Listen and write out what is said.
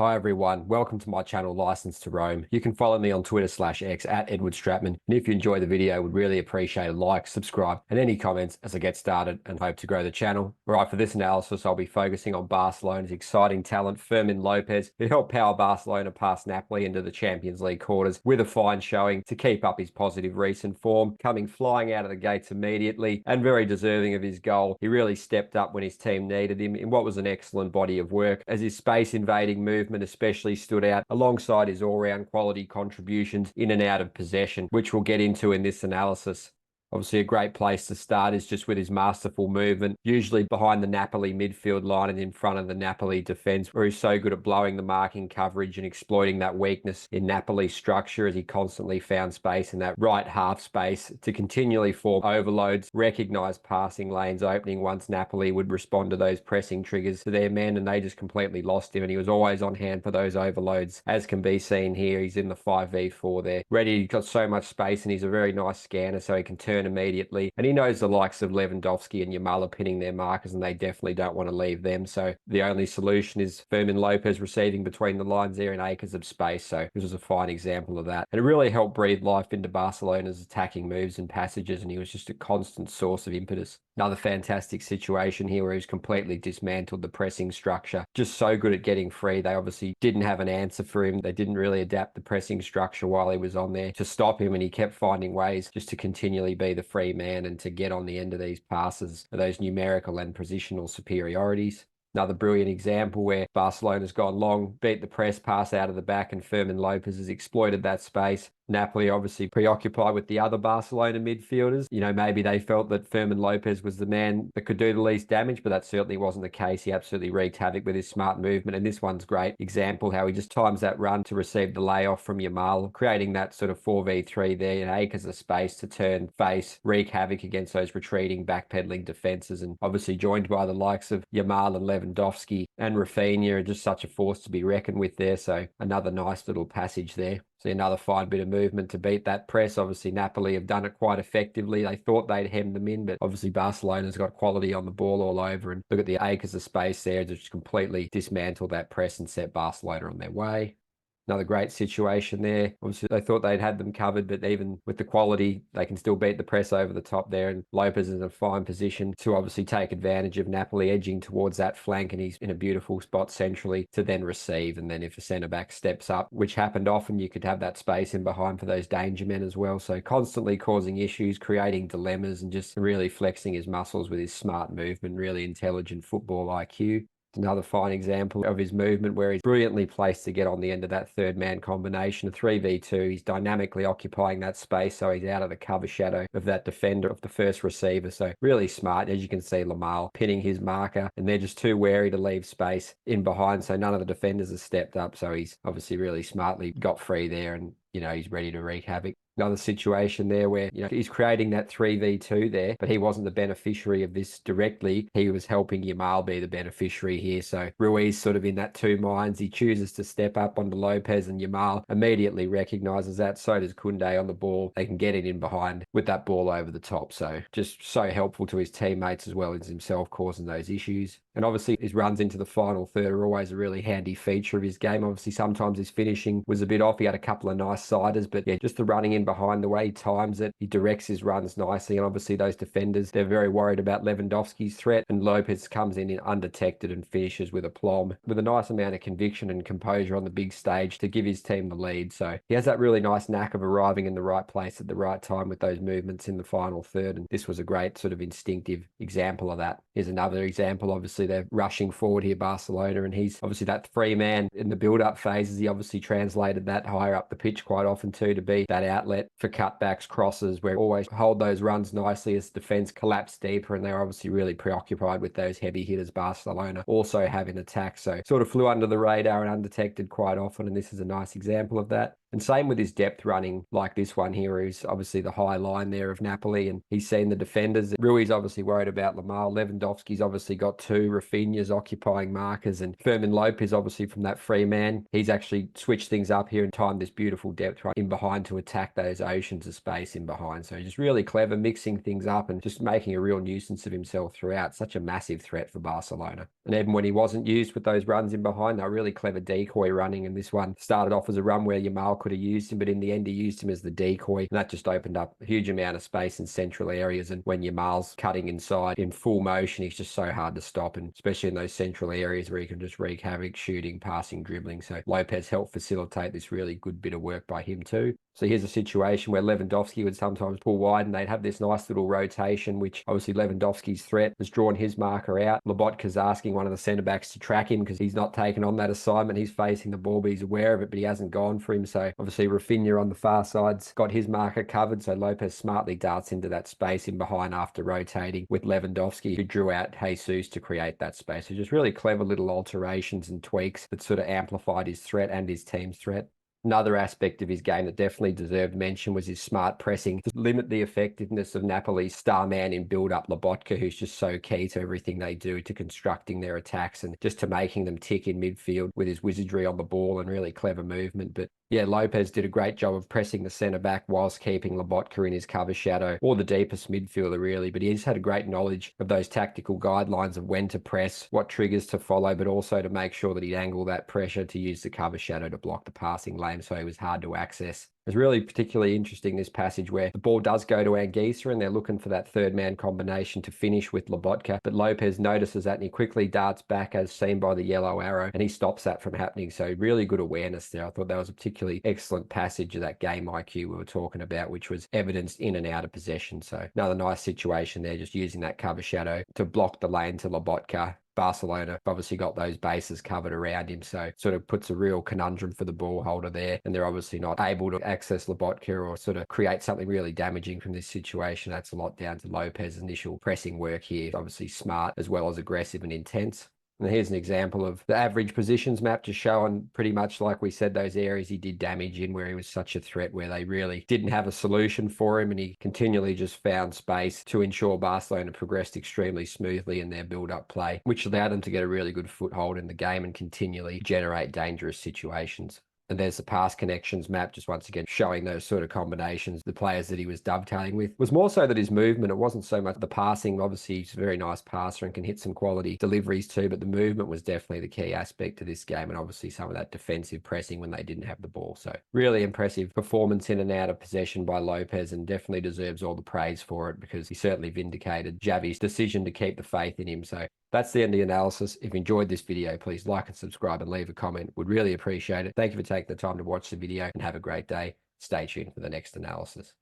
Hi everyone, welcome to my channel License to Roam. You can follow me on Twitter/X at Edward Stratman. And if you enjoy the video, would really appreciate a like, subscribe, and any comments as I get started and hope to grow the channel. Alright, for this analysis, I'll be focusing on Barcelona's exciting talent, Fermin Lopez, who helped power Barcelona past Napoli into the Champions League quarters with a fine showing to keep up his positive recent form, coming flying out of the gates immediately and very deserving of his goal. He really stepped up when his team needed him in what was an excellent body of work, as his space invading movement especially stood out alongside his all-round quality contributions in and out of possession, which we'll get into in this analysis. Obviously, a great place to start is just with his masterful movement, usually behind the Napoli midfield line and in front of the Napoli defence, where he's so good at blowing the marking coverage and exploiting that weakness in Napoli's structure, as he constantly found space in that right half space to continually form overloads, recognise passing lanes opening once Napoli would respond to those pressing triggers to their men, and they just completely lost him, and he was always on hand for those overloads, as can be seen here. He's in the 5v4 there, ready. He's got so much space, and he's a very nice scanner, so he can turn immediately, and he knows the likes of Lewandowski and Yamal are pinning their markers, and they definitely don't want to leave them. So the only solution is Fermin Lopez receiving between the lines there in acres of space. So this was a fine example of that, and it really helped breathe life into Barcelona's attacking moves and passages, and he was just a constant source of impetus. Another fantastic situation here where he's completely dismantled the pressing structure. Just so good at getting free. They obviously didn't have an answer for him. They didn't really adapt the pressing structure while he was on there to stop him, and he kept finding ways just to continually be the free man and to get on the end of these passes, those numerical and positional superiorities. Another brilliant example where Barcelona's gone long, beat the press, pass out of the back, and Fermin Lopez has exploited that space. Napoli obviously preoccupied with the other Barcelona midfielders. You know, maybe they felt that Fermin Lopez was the man that could do the least damage, but that certainly wasn't the case. He absolutely wreaked havoc with his smart movement, and this one's great example how he just times that run to receive the layoff from Yamal, creating that sort of 4v3 there, acres of space to turn, face, wreak havoc against those retreating, backpedaling defenses, and obviously joined by the likes of Yamal and Lewandowski and Rafinha, just such a force to be reckoned with there. So another nice little passage there. See another fine bit of movement to beat that press. Obviously, Napoli have done it quite effectively. They thought they'd hem them in, but obviously Barcelona's got quality on the ball all over. And look at the acres of space there, just completely dismantle that press and set Barcelona on their way. Another great situation there. Obviously, they thought they'd had them covered, but even with the quality, they can still beat the press over the top there. And Lopez is in a fine position to obviously take advantage of Napoli edging towards that flank, and he's in a beautiful spot centrally to then receive. And then if a centre-back steps up, which happened often, you could have that space in behind for those danger men as well. So constantly causing issues, creating dilemmas, and just really flexing his muscles with his smart movement, really intelligent football IQ. Another fine example of his movement where he's brilliantly placed to get on the end of that third man combination, a 3v2. He's dynamically occupying that space, so he's out of the cover shadow of that defender, of the first receiver. So really smart. As you can see, Yamal pinning his marker, and they're just too wary to leave space in behind, so none of the defenders have stepped up. So he's obviously really smartly got free there, and he's ready to wreak havoc. Another situation there where, he's creating that 3v2 there, but he wasn't the beneficiary of this directly. He was helping Yamal be the beneficiary here. So Ruiz sort of in that two minds. He chooses to step up onto Lopez, and Yamal immediately recognises that. So does Koundé on the ball. They can get it in behind with that ball over the top. So just so helpful to his teammates as well as himself, causing those issues. And obviously his runs into the final third are always a really handy feature of his game. Obviously sometimes his finishing was a bit off. He had a couple of nice siders, but yeah, just the running in behind, the way he times it, he directs his runs nicely. And obviously those defenders, they're very worried about Lewandowski's threat, and Lopez comes in undetected and finishes with aplomb, with a nice amount of conviction and composure on the big stage to give his team the lead. So he has that really nice knack of arriving in the right place at the right time with those movements in the final third, and this was a great sort of instinctive example of that. Here's another example. Obviously they're rushing forward here, Barcelona, and he's obviously that free man in the build-up phases. He obviously translated that higher up the pitch quite often too, to be that outlet for cutbacks, crosses, where always hold those runs nicely as defense collapse deeper, and they're obviously really preoccupied with those heavy hitters Barcelona also have in attack. So sort of flew under the radar and undetected quite often, and this is a nice example of that. And same with his depth running, like this one here, who's obviously the high line there of Napoli, and he's seen the defenders. Rui's obviously worried about Lamar. Lewandowski's obviously got two. Rafinha's occupying markers, and Fermin Lopez obviously from that free man. He's actually switched things up here and timed this beautiful depth run in behind to attack those oceans of space in behind. So just really clever, mixing things up and just making a real nuisance of himself throughout. Such a massive threat for Barcelona. And even when he wasn't used with those runs in behind, they were really clever decoy running, and this one started off as a run where Yamal could have used him, but in the end he used him as the decoy, and that just opened up a huge amount of space in central areas. And when Yamal's cutting inside in full motion, he's just so hard to stop, and especially in those central areas where he can just wreak havoc, shooting, passing, dribbling. So Lopez helped facilitate this really good bit of work by him too. So here's a situation where Lewandowski would sometimes pull wide and they'd have this nice little rotation, which obviously Lewandowski's threat has drawn his marker out. Lobotka's asking one of the centre-backs to track him because he's not taken on that assignment. He's facing the ball, but he's aware of it, but he hasn't gone for him. So obviously Rafinha on the far side's got his marker covered. So Lopez smartly darts into that space in behind after rotating with Lewandowski, who drew out Jesus to create that space. So just really clever little alterations and tweaks that sort of amplified his threat and his team's threat. Another aspect of his game that definitely deserved mention was his smart pressing to limit the effectiveness of Napoli's star man in build-up, Lobotka, who's just so key to everything they do, to constructing their attacks and just to making them tick in midfield with his wizardry on the ball and really clever movement. But yeah, Lopez did a great job of pressing the centre-back whilst keeping Lobotka in his cover shadow, or the deepest midfielder really, but he just had a great knowledge of those tactical guidelines of when to press, what triggers to follow, but also to make sure that he'd angle that pressure to use the cover shadow to block the passing lane so he was hard to access. It was really particularly interesting, this passage where the ball does go to Anguissa and they're looking for that third man combination to finish with Lobotka, but Lopez notices that and he quickly darts back as seen by the yellow arrow and he stops that from happening. So really good awareness there. I thought that was a particularly excellent passage of that game IQ we were talking about, which was evidenced in and out of possession. So another nice situation there, just using that cover shadow to block the lane to Lobotka. Barcelona obviously got those bases covered around him, so sort of puts a real conundrum for the ball holder there, and they're obviously not able to access Lobotka or sort of create something really damaging from this situation. That's a lot down to Lopez's initial pressing work here. Obviously smart as well as aggressive and intense. And here's an example of the average positions map, just showing pretty much like we said, those areas he did damage in where he was such a threat, where they really didn't have a solution for him, and he continually just found space to ensure Barcelona progressed extremely smoothly in their build-up play, which allowed them to get a really good foothold in the game and continually generate dangerous situations. And there's the pass connections map, just once again showing those sort of combinations, the players that he was dovetailing with. It was more so that his movement, it wasn't so much the passing. Obviously, he's a very nice passer and can hit some quality deliveries too, but the movement was definitely the key aspect to this game, and obviously some of that defensive pressing when they didn't have the ball. So really impressive performance in and out of possession by Lopez, and definitely deserves all the praise for it because he certainly vindicated Xavi's decision to keep the faith in him. So that's the end of the analysis. If you enjoyed this video, please like and subscribe and leave a comment. Would really appreciate it. Thank you for taking the time to watch the video and have a great day. Stay tuned for the next analysis.